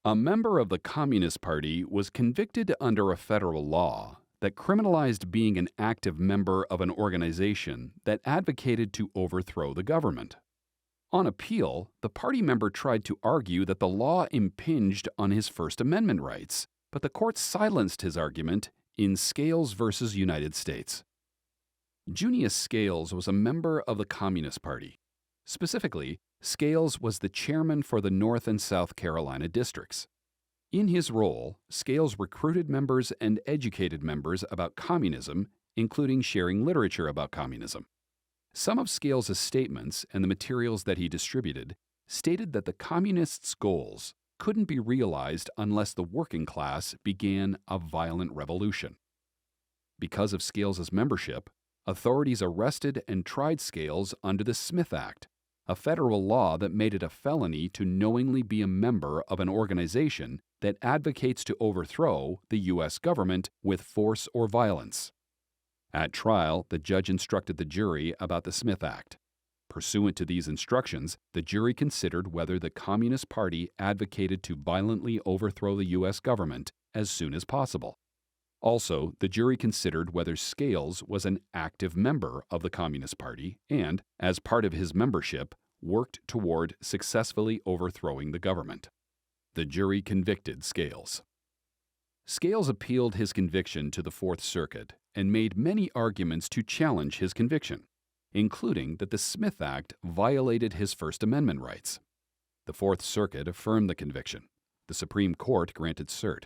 A member of the Communist Party was convicted under a federal law that criminalized being an active member of an organization that advocated to overthrow the government. On appeal, the party member tried to argue that the law impinged on his First Amendment rights, but the court silenced his argument in Scales v. United States. Junius Scales was a member of the Communist Party. Specifically, Scales was the chairman for the North and South Carolina districts. In his role, Scales recruited members and educated members about communism, including sharing literature about communism. Some of Scales' statements and the materials that he distributed stated that the communists' goals couldn't be realized unless the working class began a violent revolution. Because of Scales' membership, authorities arrested and tried Scales under the Smith Act, a federal law that made it a felony to knowingly be a member of an organization that advocates to overthrow the U.S. government with force or violence. At trial, the judge instructed the jury about the Smith Act. Pursuant to these instructions, the jury considered whether the Communist Party advocated to violently overthrow the U.S. government as soon as possible. Also, the jury considered whether Scales was an active member of the Communist Party and, as part of his membership, worked toward successfully overthrowing the government. The jury convicted Scales. Scales appealed his conviction to the Fourth Circuit and made many arguments to challenge his conviction, including that the Smith Act violated his First Amendment rights. The Fourth Circuit affirmed the conviction. The Supreme Court granted cert.